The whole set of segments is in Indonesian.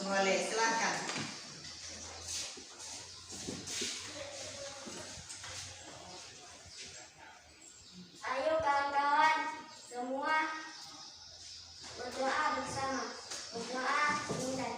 Boleh, silakan. Ayo kawan-kawan semua berdoa bersama. Berdoa dimulai.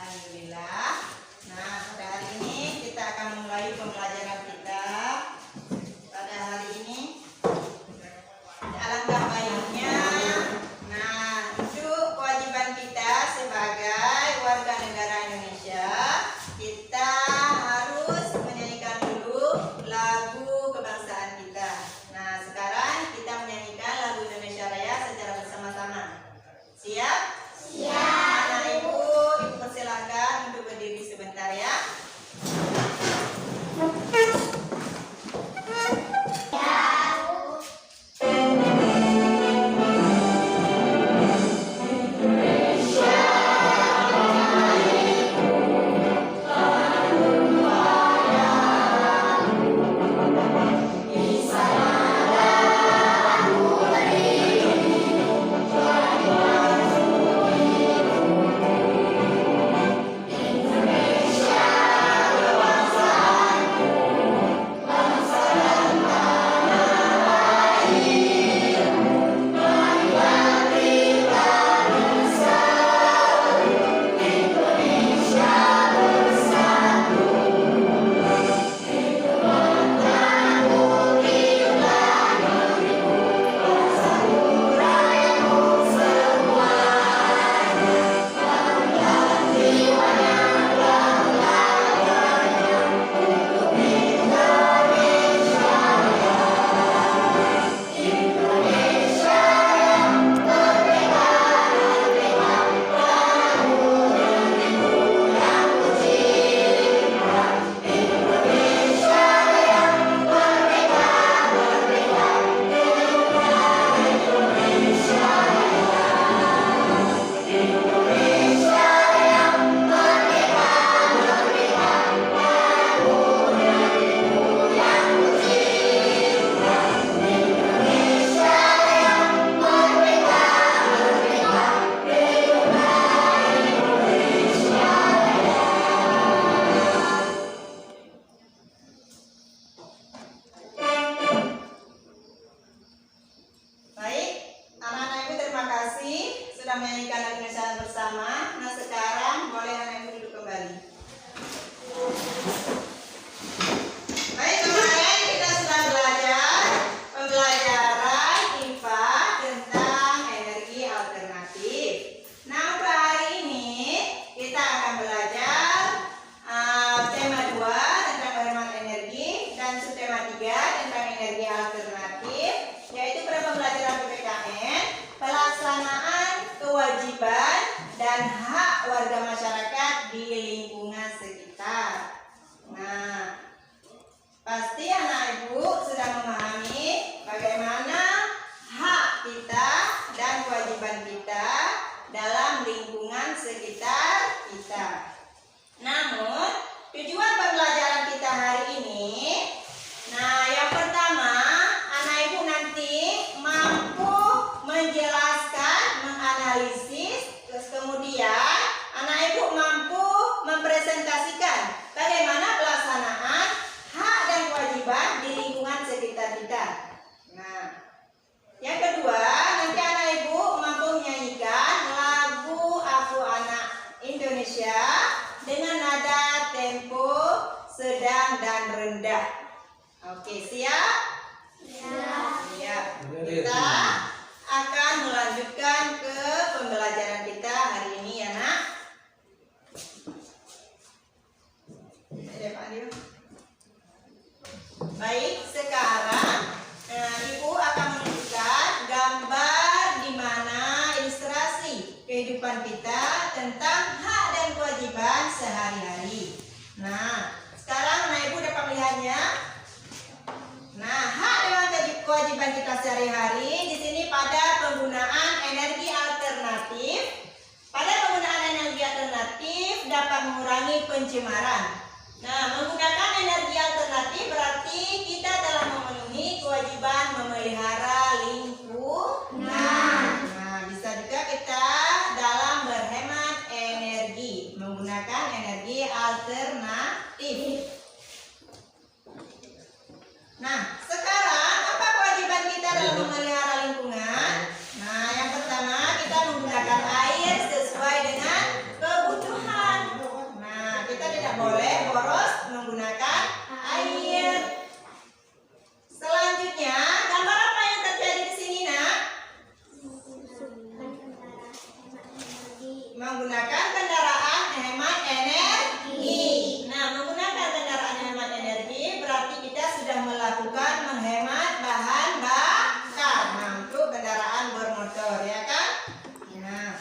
Alhamdulillah. Nah, pada hari ini kita akan mulai pembelajaran kita. Pada hari ini alangkah baiknya. Nah, itu kewajiban kita sebagai warga negara Indonesia. Kita harus menyanyikan dulu lagu kebangsaan kita. Nah, sekarang kita menyanyikan lagu Indonesia Raya secara bersama-sama. Siap? Siap. Anak ibu persilakan untuk berdiri sebentar ya. Baik, anak-anak ibu terima kasih sudah menyanyikan lagu Indonesia bersama. Nah, sekarang boleh anak ibu duduk kembali. Baik, kemarin kita sudah belajar pembelajaran IPA tentang energi alternatif. Nah, untuk hari ini kita akan belajar tema 2 tentang berhemat energi dan subtema 3 tentang energi alternatif, yaitu pada pembelajaran PPKN, pelaksanaan kewajiban dan hak warga masyarakat di lingkungan sekitar. Nah, pasti anak ibu sudah memahami bagaimana hak kita dan kewajiban kita dalam lingkungan sekitar kita. Namun, tujuan pembelajaran kita hari ini, nah yang pertama, anak ibu nanti mampu menjelaskan, menganalisis, terus kemudian anak ibu kewajiban kita sehari-hari. Di sini pada penggunaan energi alternatif. Pada penggunaan energi alternatif dapat mengurangi pencemaran. Nah, menggunakan energi alternatif berarti kita telah memenuhi kewajiban memelihara lingkungan. Nah, bisa juga kita dalam berhemat energi menggunakan energi alternatif. Nah, sekarang apa kewajiban kita dalam memelihara lingkungan? Nah, yang pertama kita menggunakan air sesuai dengan kebutuhan. Nah, kita tidak boleh boros menggunakan air. Selanjutnya, gambar apa yang terjadi di sini, Nak? Menggunakan kendaraan hemat energi. Nah, menggunakan kendaraan hemat energi berarti kita sudah melakukan menghemat bahan bakar. Nah, untuk kendaraan bermotor, ya kan? Nah,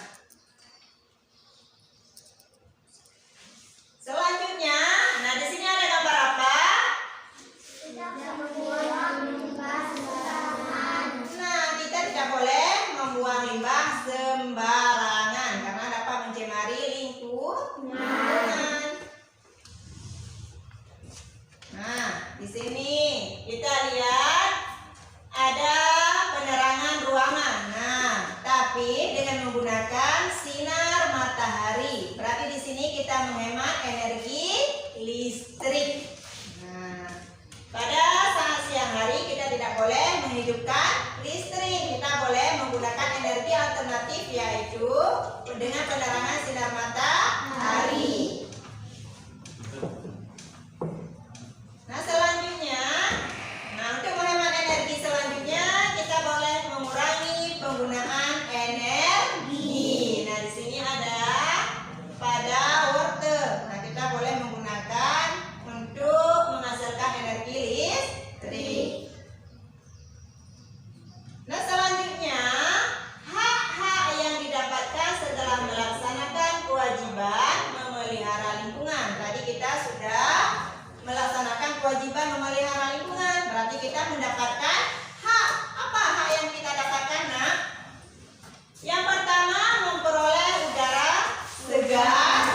selanjutnya, nah di sini ada gambar apa? Nah, kita tidak boleh membuang limbah sembarangan karena dapat mencemari lingkungan. Nah, di sini kita lihat ada penerangan ruangan. Nah, tapi dengan menggunakan sinar matahari. Berarti di sini kita menghemat energi listrik. Nah, pada saat siang hari kita tidak boleh menghidupkan listrik. Kita boleh menggunakan energi alternatif yaitu dengan penerangan sinar matahari. Nah, selanjutnya, untuk menghemat energi selanjutnya kita boleh mengurangi penggunaan energi. Nah, di sini ada pada wortel. Nah, kita boleh menggunakan untuk menghasilkan energi listrik. Nah, selanjutnya, hak-hak yang didapatkan setelah melaksanakan kewajiban memelihara lingkungan. Tadi kita sudah melaksanakan kewajiban memelihara lingkungan. Berarti kita mendapatkan hak. Apa hak yang kita dapatkan, Nak? Yang pertama, memperoleh udara segar.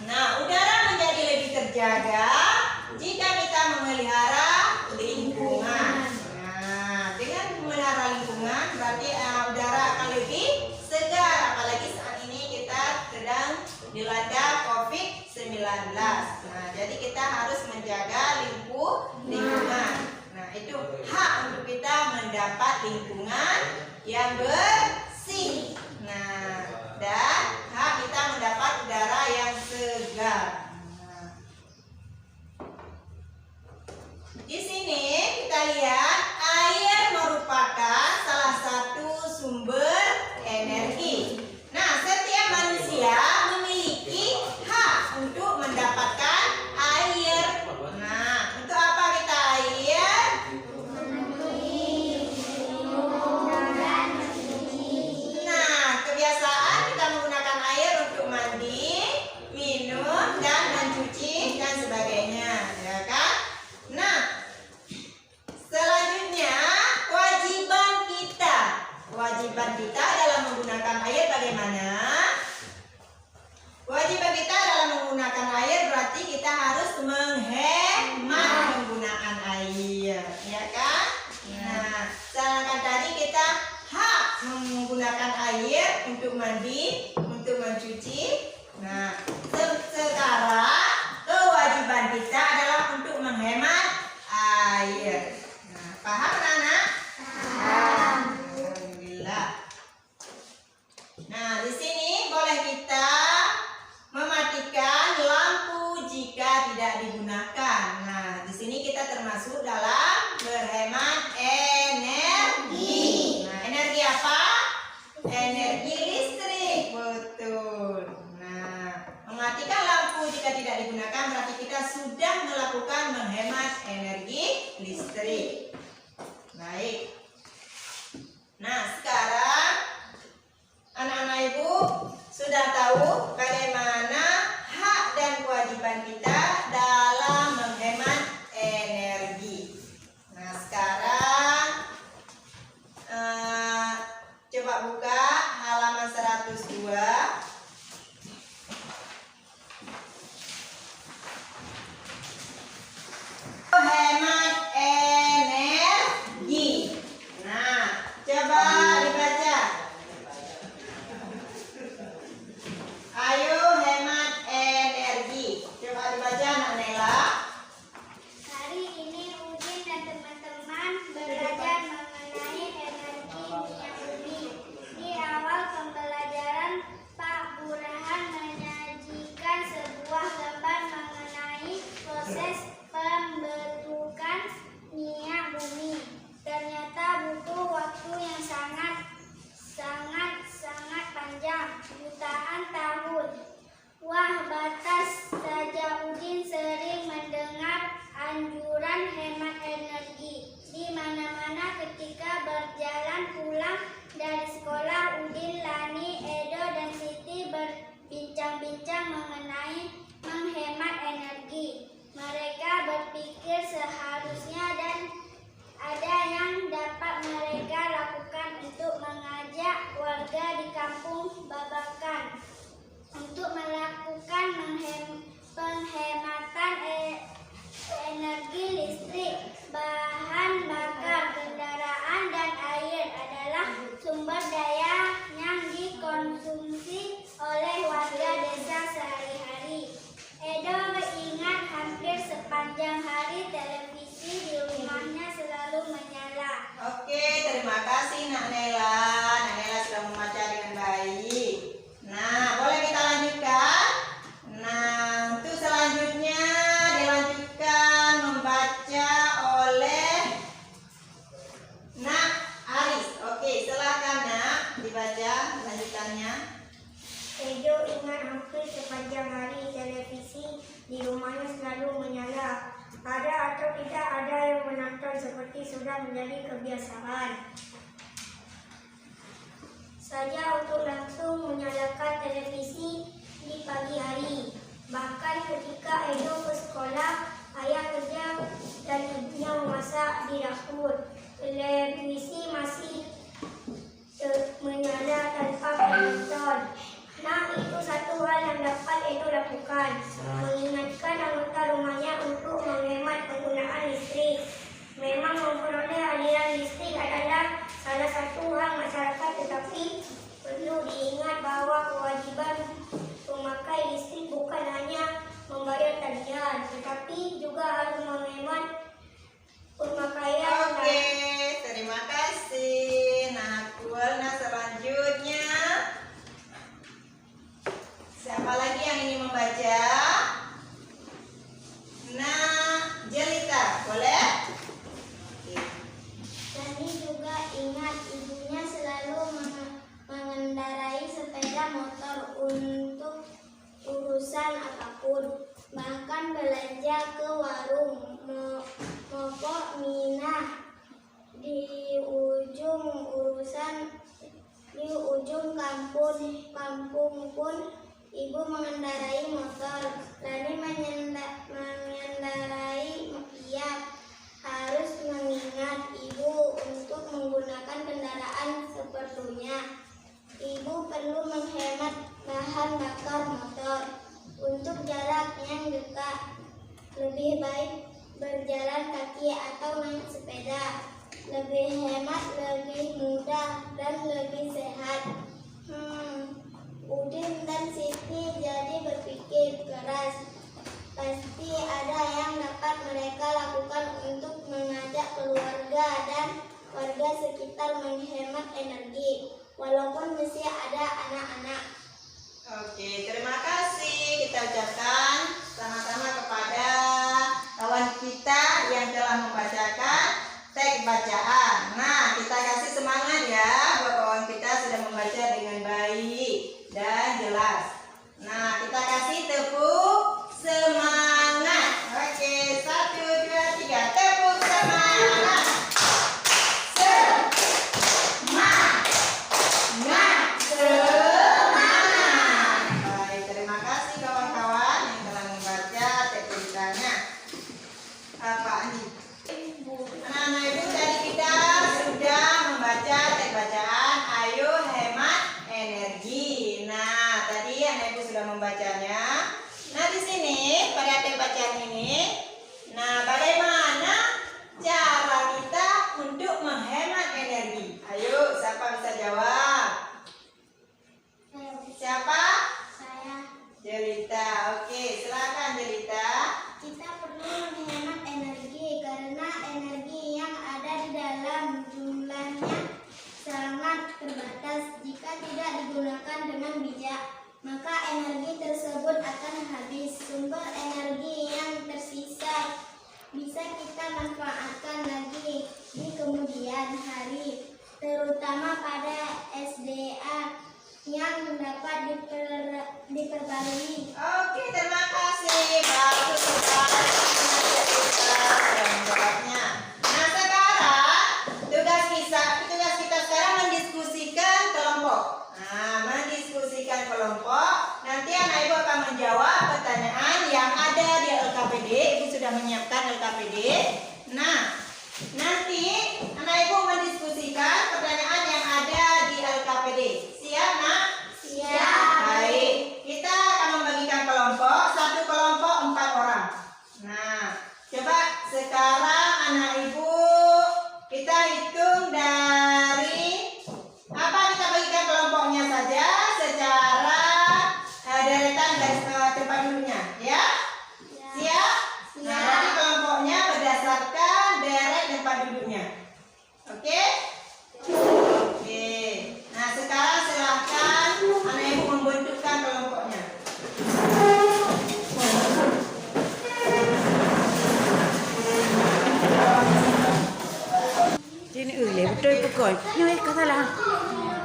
Nah, udara menjadi lebih terjaga jika kita memelihara lingkungan. Nah, dengan memelihara lingkungan berarti udara akan lebih segar. Apalagi saat ini kita sedang dilanda COVID-19. Nah, jadi kita harus menjaga lingkungan. Nah, itu hak untuk kita mendapat lingkungan yang bersih. Nah, dan hak kita mendapat udara yang segar. Nah, di sini kita lihat air merupakan salah satu sumber energi. Nah, setiap manusia memiliki hak untuk mendapatkan air. Nah, untuk apa kita air? Nah, kebiasaan kita menggunakan air untuk mandi, minum, dan mencuci dan sebagainya, ya kan? Nah, selanjutnya kewajiban kita dalam menggunakan air bagaimana? Kewajiban kita dalam menggunakan air berarti kita harus menghemat penggunaan air, ya kan? Nah, sedangkan tadi kita hak menggunakan air untuk mandi, untuk mencuci. Nah, sekarang kewajiban kita adalah untuk menghemat air. Nah, paham anak-anak? Paham. Alhamdulillah. Nah, di sini boleh kita mematikan lampu jika tidak digunakan. Nah, di sini kita termasuk dalam berhemat energi. Nah, energi apa? Energi listrik. Betul. Nah, mematikan lampu jika tidak digunakan berarti kita sudah melakukan menghemat energi listrik. siang hari televisi di rumahnya selalu menyala. Ada atau tidak ada yang menonton seperti sudah menjadi kebiasaan saja untuk langsung menyalakan televisi di pagi hari. Bahkan ketika Edo ke sekolah, ayah kerja dan ibunya memasak di dapur, televisi masih menyala tanpa penonton. Nah, itu satu hal yang dapat Edo lakukan, mengingatkan anggota rumahnya untuk menghemat penggunaan listrik. Memang memperoleh aliran listrik adalah salah satu hak masyarakat, tetapi perlu diingat bahwa kewajiban pemakai listrik bukan hanya membayar tagihan, tetapi juga harus menghemat pemakaian. Oke, terima kasih. Nah, selanjutnya siapa lagi yang ingin membaca? Nah, Jelita, boleh? Tadi juga ingat ibunya selalu mengendarai sepeda motor untuk urusan apapun, bahkan belanja ke warung Mopok Minah di ujung kampung pun ibu mengendarai motor. Lani mengendarai Fiat. Harus mengingat ibu untuk menggunakan kendaraan seperlunya. Ibu perlu menghemat bahan bakar motor. Untuk jarak yang dekat, lebih baik berjalan kaki atau naik sepeda. Lebih hemat, lebih mudah, dan lebih sehat. Udin dan Siti jadi berpikir keras. Pasti ada yang dapat mereka lakukan untuk mengajak keluarga dan warga sekitar menghemat energi, walaupun masih ada anak-anak. Oke, terima kasih. Kita ucapkan sama-sama kepada kawan kita yang telah membacakan teks bacaan. Nah, kita kasih semangat ya buat kawan kita sudah membaca dengan baik dan jelas. Nah, kita kasih tepuk semangat. Oke, 1, 2, 3, tepuk semangat. Semangat. Baik, terima kasih kawan-kawan yang telah membaca teks ceritanya. Apa nih? Anak-anak ibu, tadi kita sudah membaca teks bacaan Ayo Hemat Energi. Nah, tadi anak ibu sudah membacanya. Nah, di sini pada teks bacaan ini, nah bagaimana cara kita untuk menghemat energi? Ayo, siapa bisa jawab? Siapa? Saya. Jelita. Oke, silakan Jelita. Kita perlu menghemat energi karena energi yang ada di dalam jumlahnya sangat terbatas. Jika tidak digunakan dengan bijak, maka energi tersebut akan habis. Sumber energi yang tersisa bisa kita manfaatkan lagi di kemudian hari, terutama pada SDA yang dapat diperbarui. Oke, terima kasih. Bagus sekali sudah menjawabnya. Nah, sekarang tugas kita sekarang mendiskusikan kelompok. Nah, mendiskusikan kelompok. Nanti anak ibu akan menjawab pertanyaan yang ada di LKPD. Ibu sudah menyiapkan LKPD. Nah, nanti anak ibu mendiskusikan pertanyaan yang ada di LKPD. Siap, Nak? Siap. Baik, kita akan membagikan kelompok. Satu kelompok 4 orang. Nah, coba sekarang anak ibu kita hitung dari apa, kita bagikan kelompoknya saja secara deretan garis tempat duduknya, ya? Siap? Nah, nanti kelompoknya berdasarkan deret tempat duduknya. Oke? Oke. Nah, sekarang silakan anak ibu membentukkan kelompoknya. Ini betul pukul. Ini kata lah.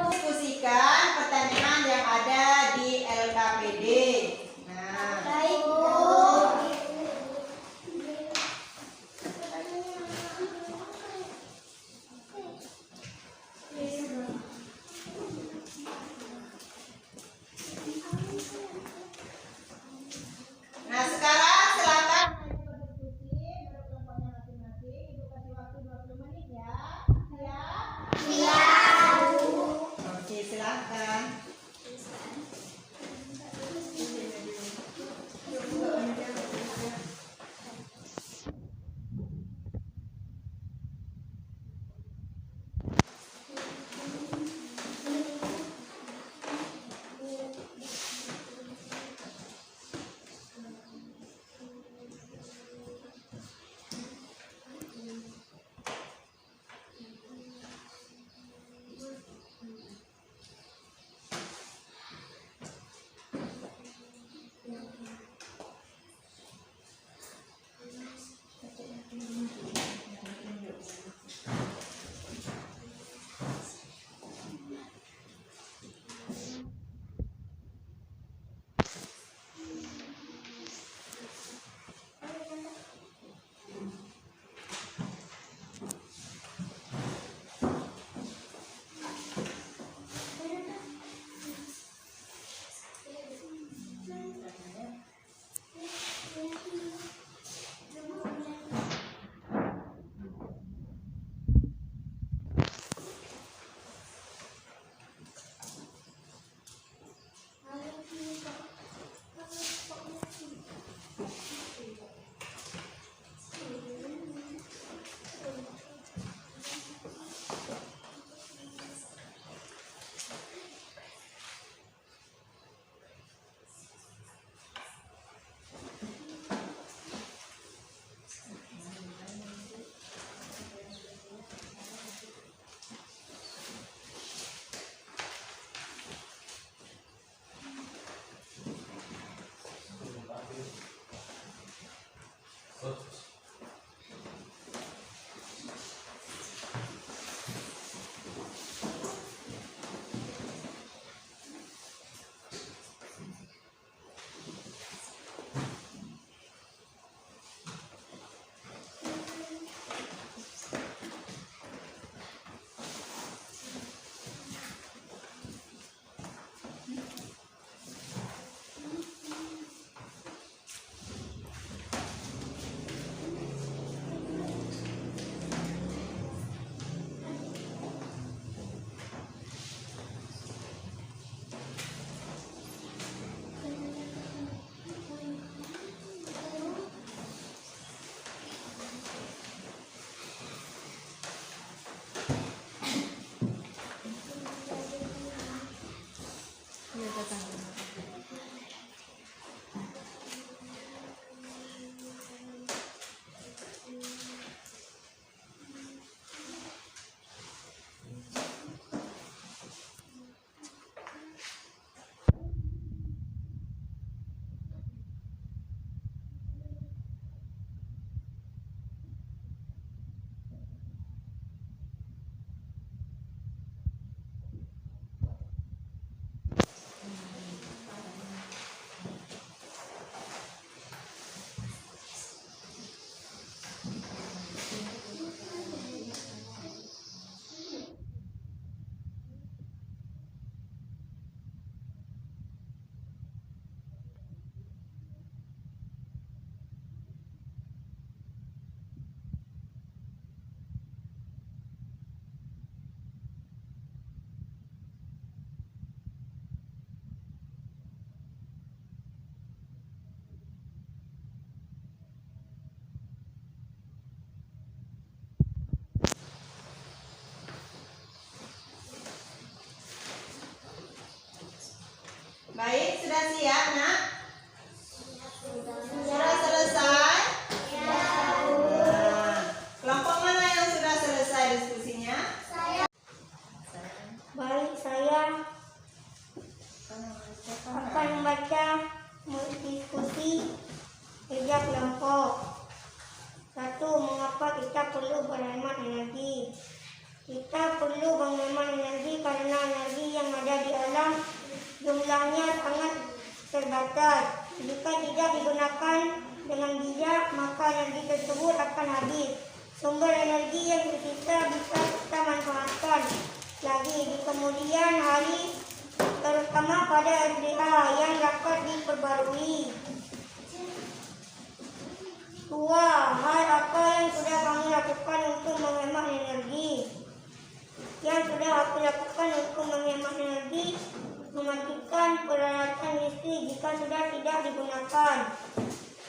Diskusikan pertanyaan yang ada di LKPD. Nah, siap, Nak? Sudah selesai? Nah, kelompok mana yang sudah selesai diskusinya? Baik, saya akan membaca diskusi kerja kelompok. 1. Mengapa kita perlu berhemat energi? Kita perlu menghemat energi karena energi yang ada di alam jumlahnya sangat terbatas. Jika tidak digunakan dengan bijak, maka energi tersebut akan habis. Sumber energi yang tersisa bisa kita manfaatkan lagi di kemudian hari, terutama pada SDA yang dapat diperbarui. 2. Hal apa yang sudah kamu lakukan untuk menghemat energi? Yang sudah aku lakukan untuk menghemat energi: mematikan peralatan listrik jika sudah tidak digunakan,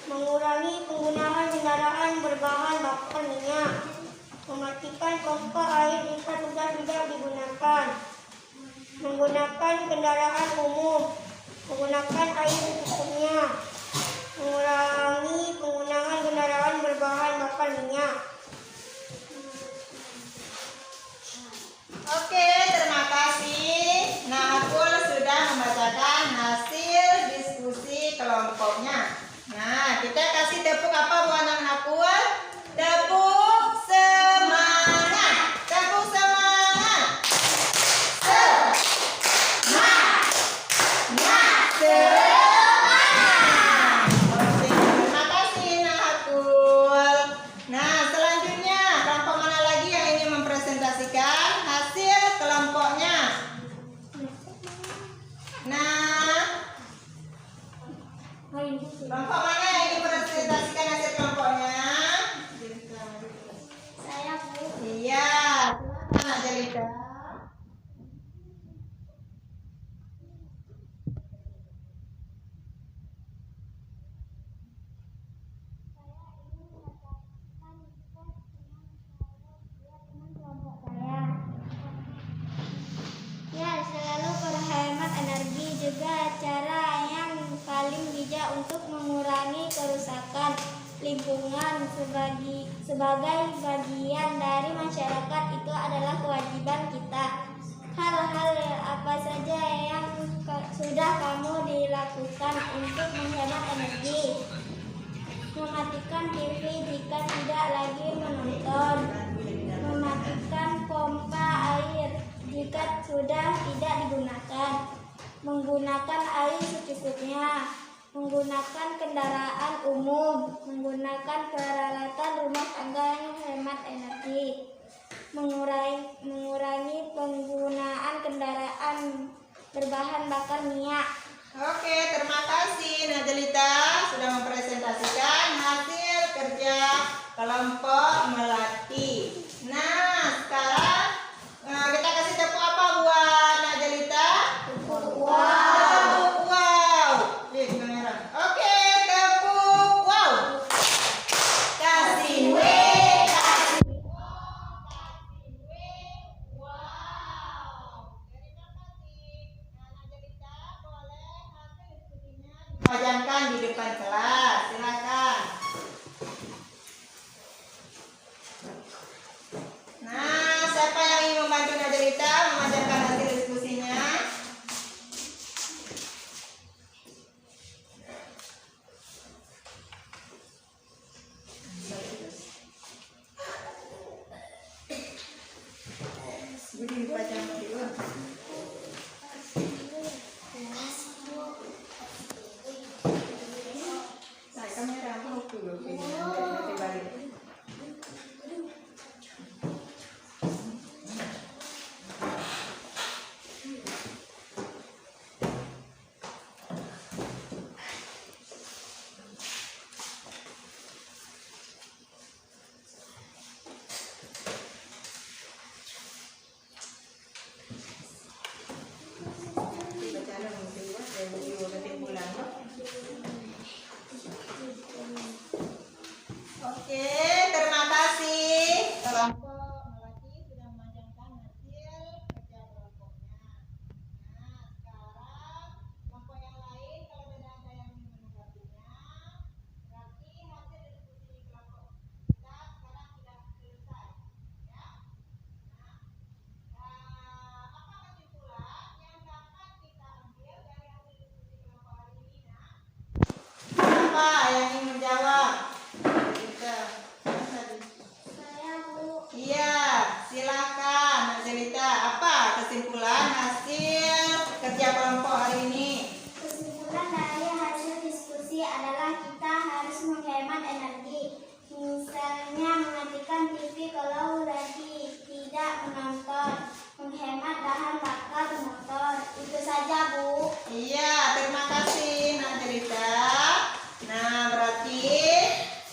mengurangi penggunaan kendaraan berbahan bakar minyak, mematikan pompa air jika sudah tidak digunakan, menggunakan kendaraan umum, menggunakan air secukupnya, mengurangi penggunaan kendaraan berbahan bakar minyak. Oke, terima kasih. Nah, aku sudah membacakan hasil diskusi kelompoknya. Nah, kita kasih tepuk apa buat anak aku? Tepuk semangat. Tepuk semangat. Semangat. Semangat. Oke, terima kasih anak aku. Nah, selanjutnya kelompok mana lagi yang ingin mempresentasikan hasil kelompoknya? Nah, kelompok mana yang ingin mempresentasikan hasil kelompoknya? Saya Bu. Iya, silakan Adelita. Ya, selalu berhemat energi juga cara yang paling bijak untuk mengurangi kerusakan lingkungan. Sebagai bagian dari masyarakat, itu adalah kewajiban kita. Hal-hal apa saja yang sudah kamu dilakukan untuk menghemat energi? Mematikan TV jika tidak lagi menonton, mematikan pompa air jika sudah tidak digunakan, menggunakan air secukupnya, menggunakan kendaraan umum, menggunakan peralatan rumah tangga yang hemat energi, mengurangi penggunaan kendaraan berbahan bakar minyak. Oke, terima kasih Nadelita sudah mempresentasikan hasil kerja kelompok melatih. Nah, sekarang kita kasih tepuk apa buat Nadelita? Tepuk Tepuk wow. Lihat kamera. Oke, tepuk wow. Kasih W, kasih O, kasih W. Wow. Terima kasih. Nah, Nadelita boleh hasil diskusinya dipajangkan di depan kelas. Silakan. Nah, siapa yang ingin membantu Nadelita memajangkan hasil diskusinya? Budi dipajang dulu. Nah, kamera mau dulu. Nanti balik. kesimpulan hasil kerja kelompok hari ini. Kesimpulan dari hasil diskusi adalah kita harus menghemat energi. Misalnya mematikan TV kalau lagi tidak menonton, menghemat bahan bakar motor. Itu saja, Bu. Iya, terima kasih Nak Cerita. Nah, berarti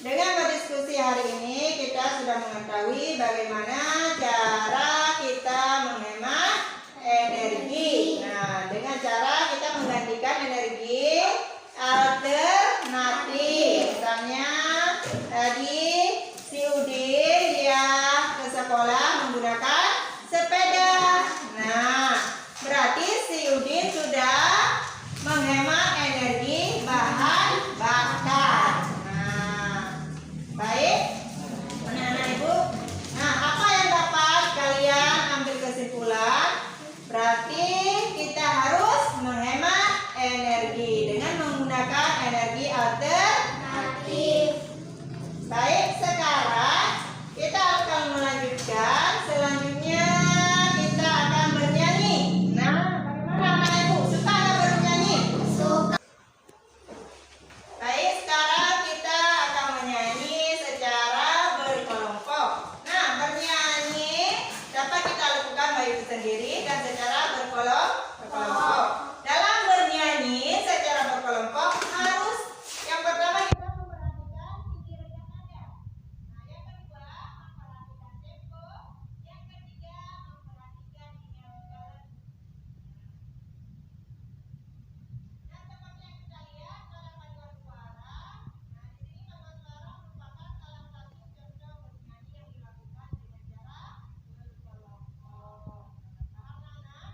dengan berdiskusi hari ini kita sudah mengetahui bagaimana cara kita menghemat energi. Nah, dengan cara kita menggantikan energi alternatif. Misalnya tadi si Udin dia ke sekolah menggunakan sepeda. Nah, berarti si Udin sudah menghemat energi bahan bakar. Nah, baik anak-anak ibu. Nah, apa yang dapat kalian ambil kesimpulan? Berarti kita harus menghemat energi dengan menggunakan energi alternatif. Baik, sekarang kita akan melanjutkan. Selanjutnya kita akan bernyanyi. Nah, bagaimana anak ibu? Suka nggak bernyanyi? Suka. Baik, sekarang kita akan menyanyi secara berkelompok. Nah, bernyanyi dapat kita lakukan baik itu sendiri dan secara berkelompok. Dalam bernyanyi secara berkelompok harus yang pertama kita memperhatikan pikiran yang ada. Nah, yang kedua memperhatikan tempo. Yang ketiga memperhatikan ingat. Nah, seperti yang kita lihat dalam paduan suara. Nah, di sini paduan suara merupakan salah satu contoh bernyanyi yang dilakukan dengan cara berkelompok. Paham, anak?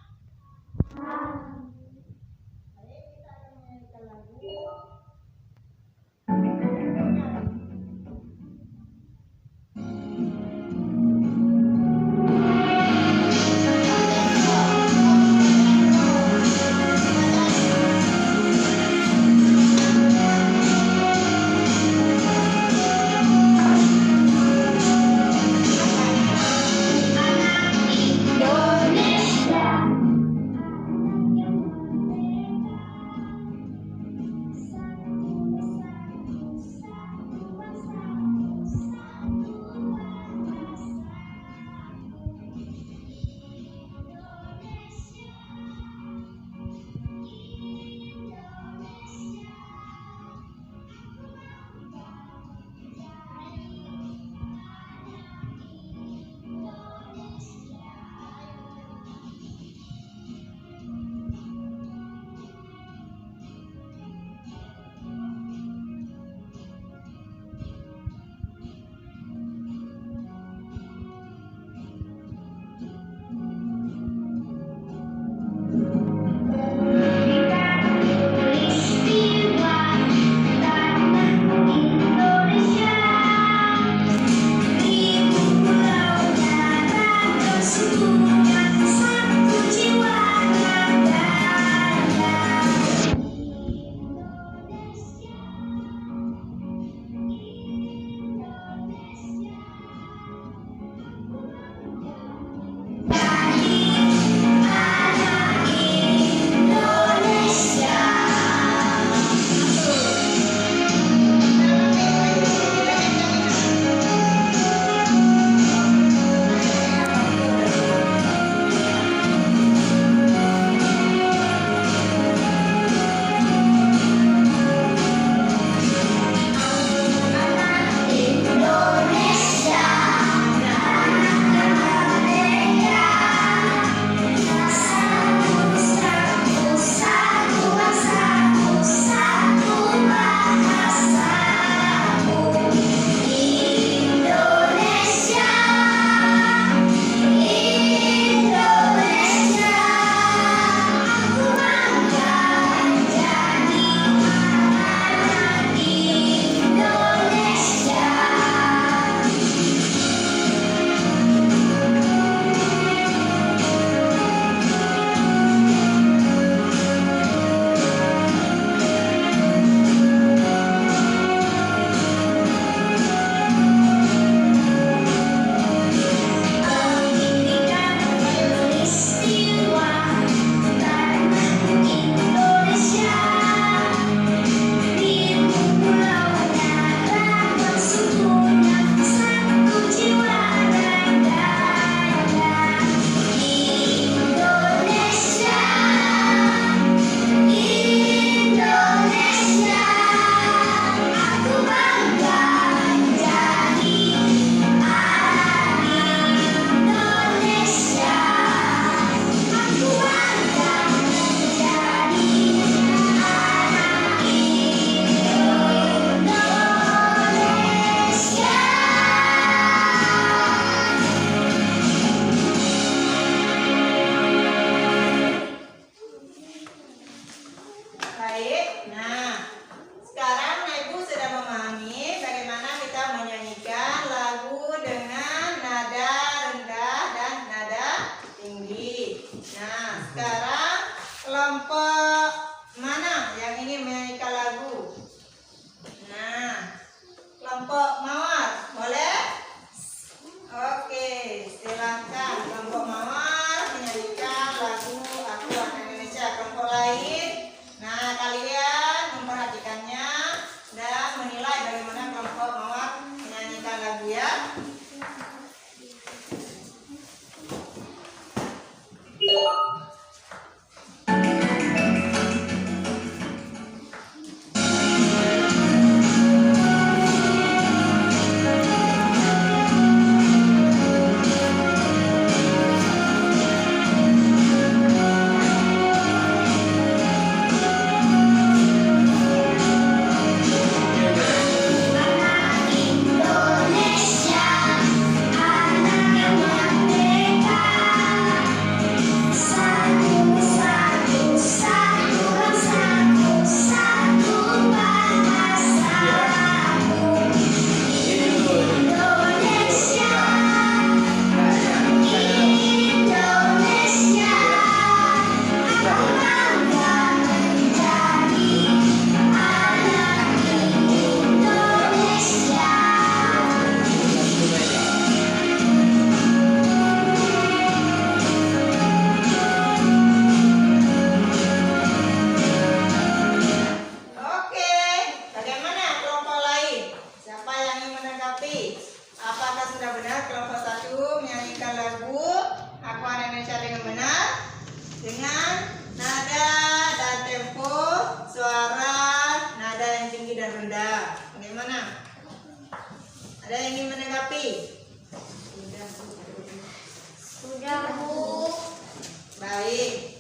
Baik.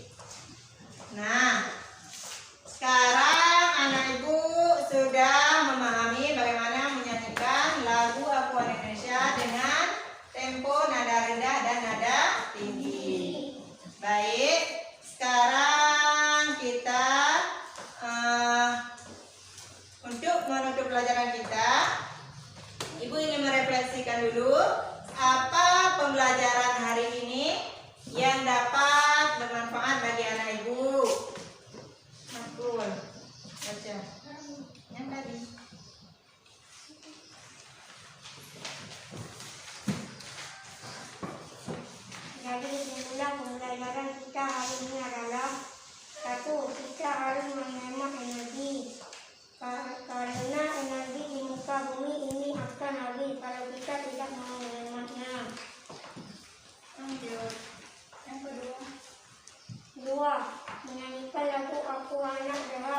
Nah, sekarang anak ibu sudah memahami bagaimana menyanyikan lagu Akuan Indonesia dengan tempo nada rendah dan nada tinggi. Baik, sekarang kita untuk menutup pelajaran kita, ibu ingin merefleksikan dulu apa pembelajaran hari ini yang dapat bermanfaat bagi anak ibu. Makul, baca yang tadi. Jadi kesimpulan pembelajaran kita hari ini adalah: 1. Kita harus menghemat energi karena energi di muka bumi ini akan habis kalau kita tidak mau menghematnya. Lanjut. Yang kedua. 2. Menyanyikan lagu Aku Anak Dewa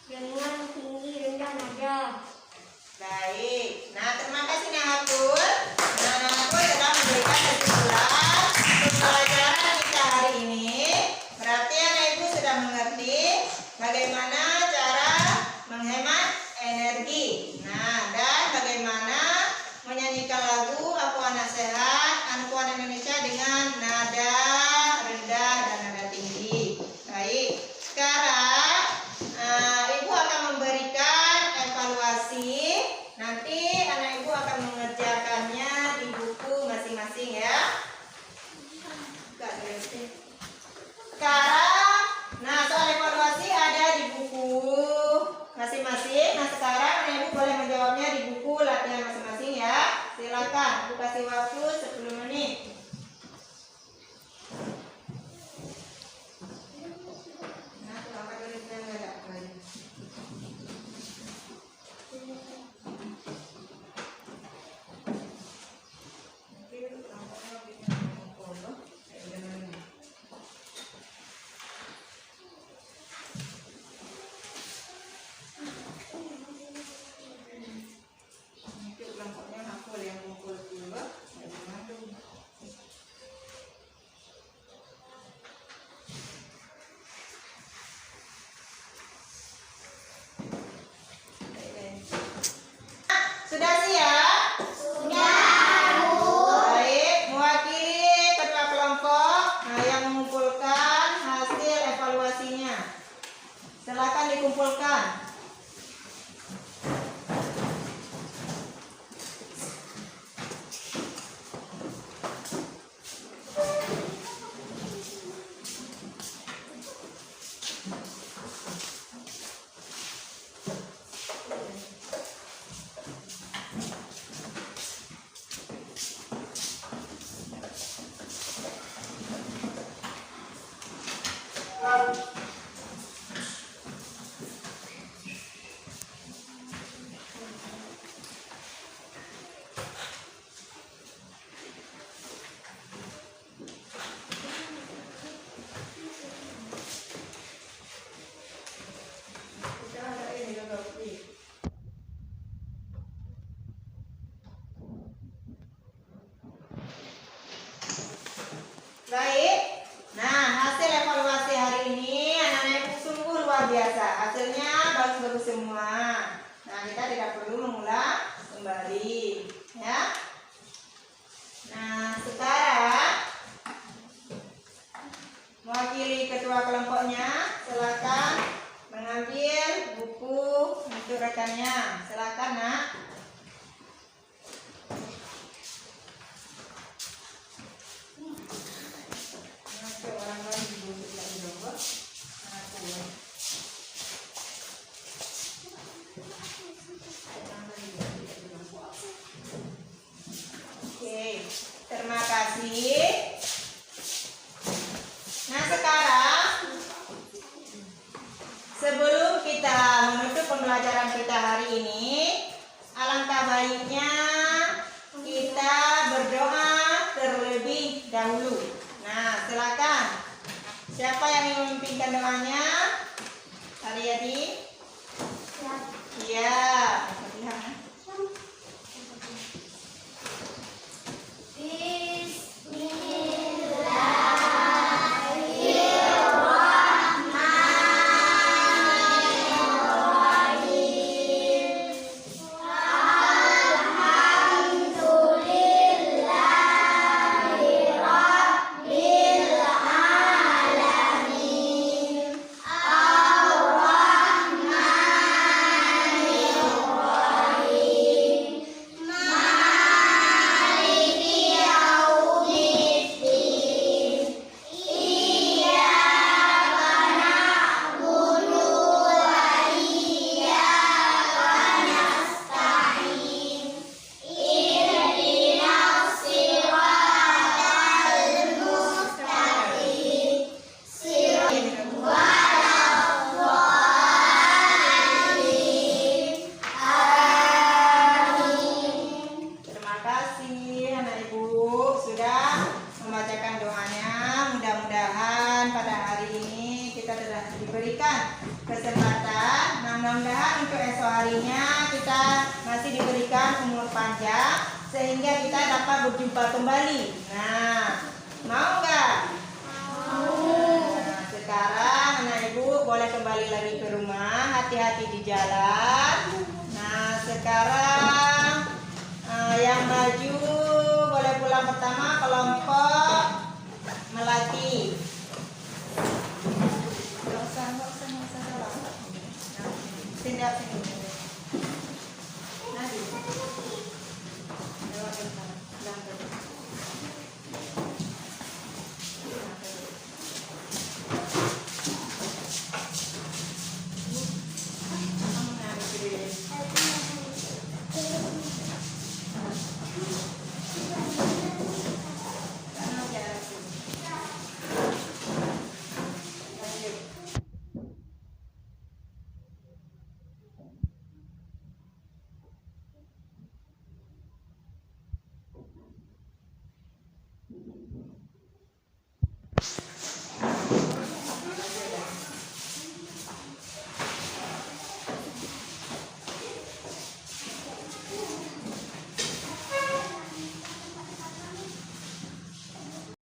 dengan tinggi rendah nada. Baik. Nah, terima kasih Nahatul. Nah, Nahatul telah memberikan kesimpulan pembelajaran kita hari ini. Berarti anak ibu sudah mengerti bagaimana cara menghemat energi. Nah, dan bagaimana menyanyikan lagu Aku Anak Sehat, Aku Anak Indonesia dengan nada rendah dan nada tinggi. Baik. Sekarang ibu akan memberikan evaluasi. Nanti anak ibu akan mengerjakannya di buku masing-masing ya. Sekarang, nah soal evaluasi ada di buku masing-masing. Nah sekarang anak ibu boleh menjawabnya di buku latihan masing-masing ya. Silakan, aku kasih waktu 10 menit. Nah, apa dari saya nggak ada lagi. Sudah siap? Baik, mewakili ketua kelompok yang mengumpulkan hasil evaluasinya. Silakan dikumpulkan. Baik. Nah, hasil evaluasi hari ini anak-anak sungguh luar biasa. Hasilnya bagus-bagus semua. Nah, kita tidak perlu mengulang kembali, ya. Nah, sekarang mewakili ketua kelompoknya, silakan mengambil buku untuk rekannya. Silakan, Nak. Oke, terima kasih. Nah sekarang sebelum kita menutup pembelajaran kita hari ini, alangkah baiknya kita berdoa terlebih dahulu. Nah silakan. Siapa yang ingin memimpinkan doanya? Haryadi? Iya. Bismillah. diberikan kesempatan. Nah, mudah-mudahan untuk esok harinya kita masih diberikan umur panjang sehingga kita dapat berjumpa kembali. Nah, mau nggak? Nah, sekarang anak ibu boleh kembali lagi ke rumah, hati-hati di jalan. Nah, sekarang yang maju boleh pulang pertama kelompok